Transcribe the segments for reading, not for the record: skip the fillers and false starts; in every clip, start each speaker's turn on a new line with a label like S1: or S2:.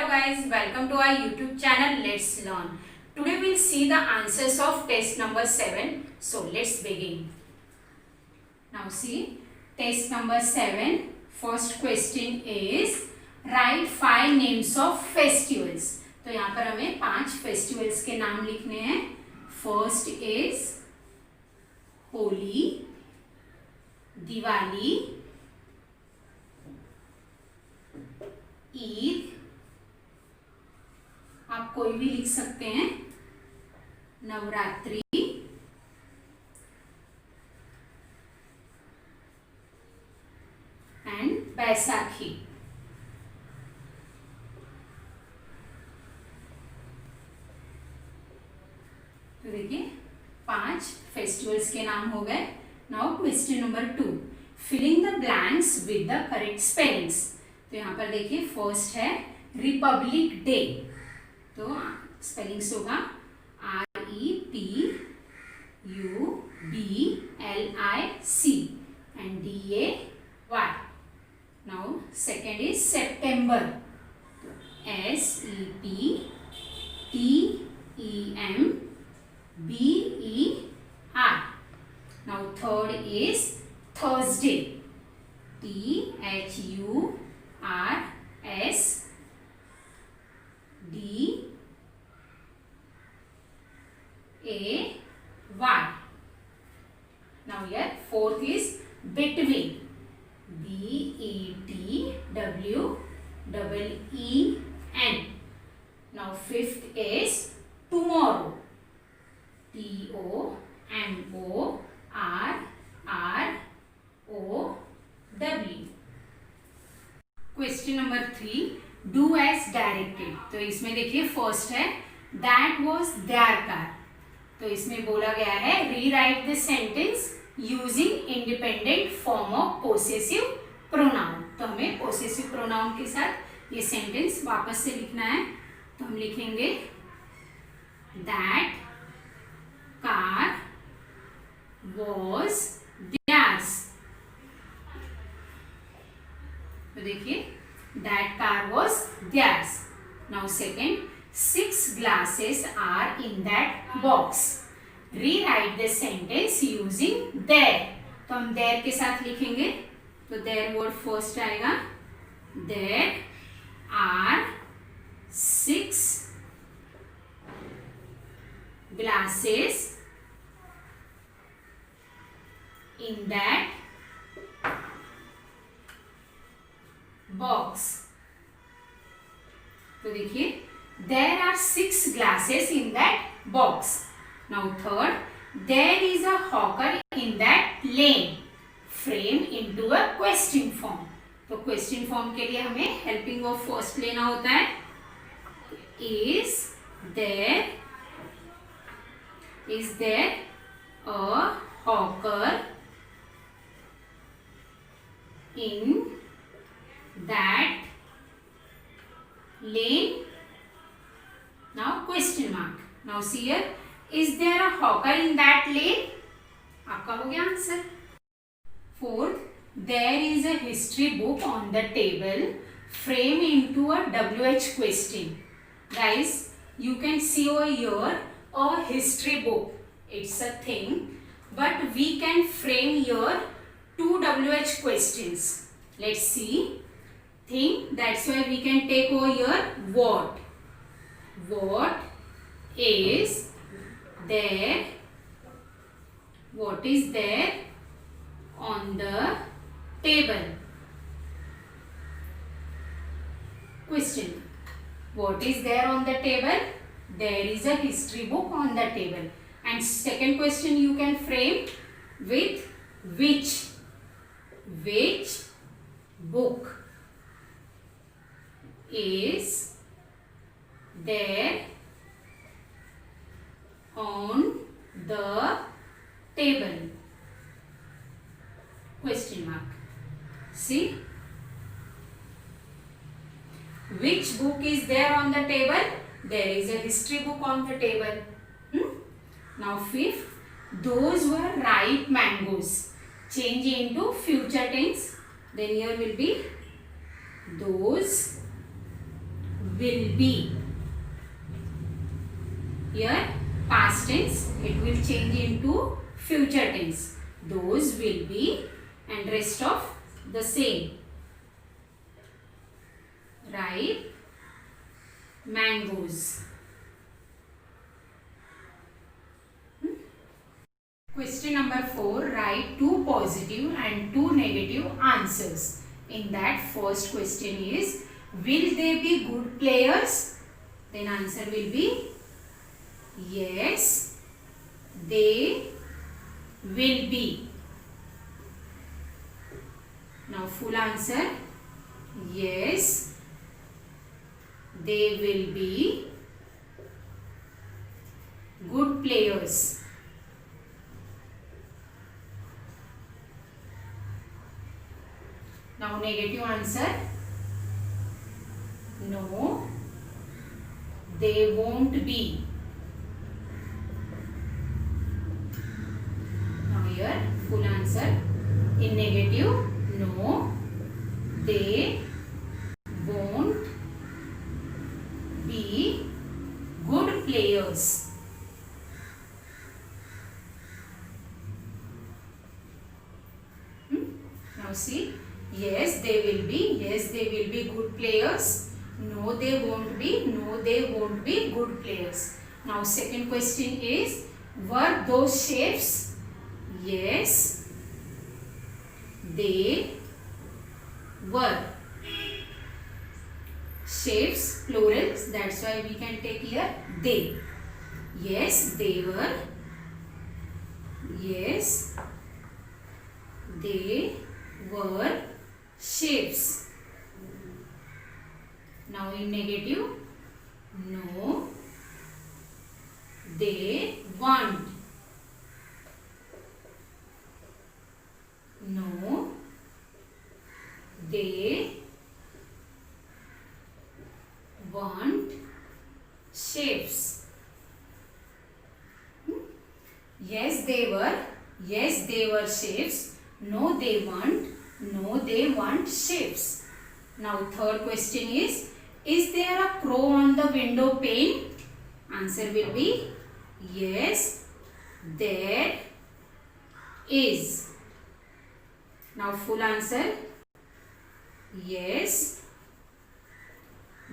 S1: guys, welcome to our YouTube channel. Let's learn. Today we'll see the answers of test number 7. So let's begin. Now see, test number 7. First question is write 5 names of festivals. तो यहाँ पर हमें 5 festivals के नाम लिखने हैं. First is Holi, Diwali, Eid, आप कोई भी लिख सकते हैं, नवरात्रि, एंड बैसाखी. तो देखिए 5 फेस्टिवल्स के नाम हो गए. Now question number 2, filling the blanks with the correct spellings. तो यहाँ पर देखिए फर्स्ट है रिपब्लिक डे. तो स्पेलिंग्स होगा REPUBLIC and DAY. Now second is September. SEPTEMBER. Now third is Thursday. THURSDAY. Now here fourth is between. BETWEEN. Now fifth is tomorrow. TOMORROW. Question number 3, do as directed. तो इसमें देखिए first है that was there car. तो इसमें बोला गया है rewrite the sentence using independent form of possessive pronoun. तो हमें पोसेसिव प्रोनाउन के साथ ये सेंटेंस वापस से लिखना है. तो हम लिखेंगे दैट कार वॉज देयर्स. तो देखिए that car was theirs. Now second, 6 glasses are in that box. Rewrite the sentence using there. तो हम there के साथ लिखेंगे. तो there word first आएगा. There are 6 glasses in that box. तो देखिए there are 6 glasses in that box. Now third, there is a hawker in that lane. Frame into a question form. तो question form के लिए हमें helping of first लेना होता है. Is there a hawker in that lane? Now question mark. Now see here, is there a hawker in that lane? आपका हो गया answer. Fourth, there is a history book on the table. Frame into a WH question. Guys, you can see over here a history book. It's a thing, but we can frame here 2 WH questions. Let's see. Thing, that's why we can take over here what. What is there on the table? Question. What is there on the table? There is a history book on the table. And second question you can frame with which book is there on the table? Question mark. See, which book is there on the table? There is a history book on the table. Now fifth, those were ripe mangoes. Change into future tense. Then here will be those will be. Here past tense, it will change into future tense. Those will be, and rest of the same. Ripe mangoes. Question number 4. Write 2 positive and 2 negative answers. In that, first question is, will they be good players? Then answer will be yes, they will be. Now full answer, yes, they will be good players. Now negative answer, no, they won't be. Now here full answer, in negative, no, they won't be good players. Now see, yes, they will be. Yes, they will be good players. No, they won't be. No, they won't be good players. Now, second question is, were those shapes? Yes, they were. Shapes, plurals. That's why we can take here they. Yes, they were. Yes, they were shapes. Now in negative, no, they weren't. No, they weren't shapes. Yes, they were. Yes, they were shapes. No, they weren't. No, they weren't shapes. Now third question is there a crow on the window pane? Answer will be yes, there is. Now full answer, yes,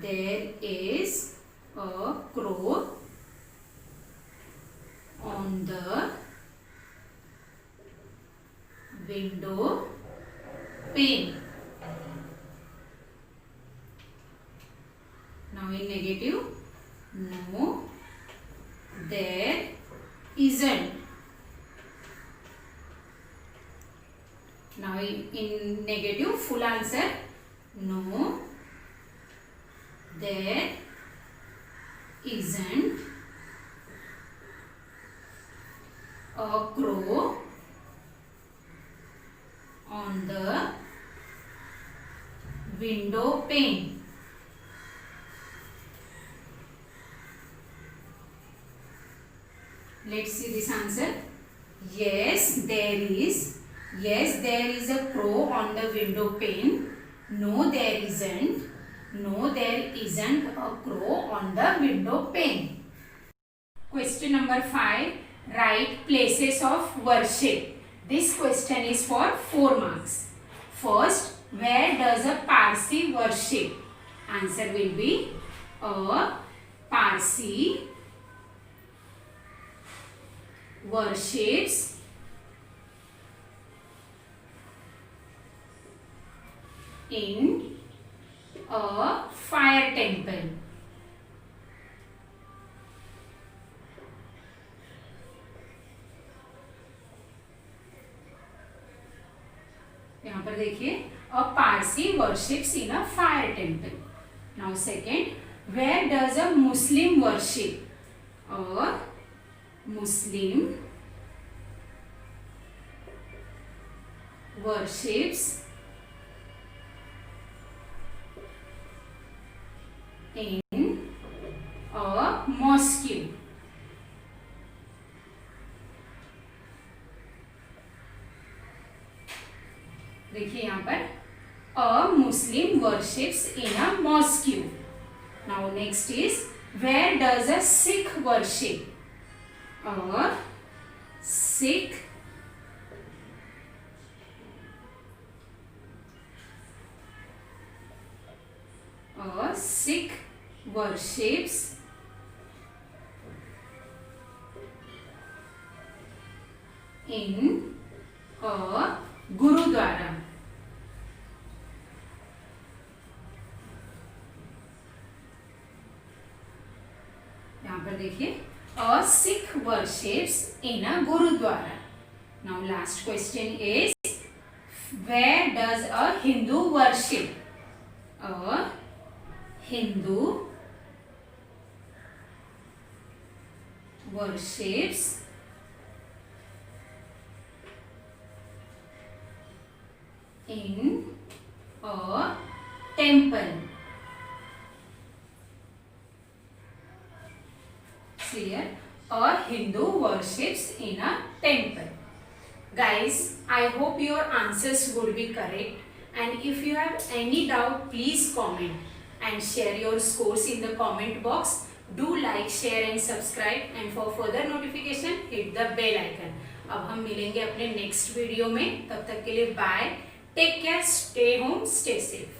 S1: there is a crow on the window pane. Now in negative, no, there isn't. Now in negative, full answer, no, there isn't a crow on the window pane. Let's see this answer. Yes, there is. Yes, there is a crow on the window pane. No, there isn't. No, there isn't a crow on the window pane. Question number 5. Write places of worship. This question is for 4 marks. First, where does a Parsi worship? Answer will be a Parsi worships in a fire temple. यहाँ पर देखिए, a Parsi worships in a fire temple. Now second, where does a Muslim worship? A Muslim worships in a mosque. देखिए यहाँ पर a Muslim worships in a mosque. Now next is, where does a Sikh worship? A Sikh worships in a Gurudwara. यहाँ पर देखिए, a Sikh worships in a Gurudwara. Now last question is, where does a Hindu worship? A Hindu worships in a temple. Here, a Hindu worships in a temple. Guys, I hope your answers would be correct, and if you have any doubt, please comment and share your scores in the comment box. Do like, share and subscribe, and for further notification hit the bell icon. अब हम मिलेंगे अपने next video में, तब तक के लिए bye, take care, stay home, stay safe.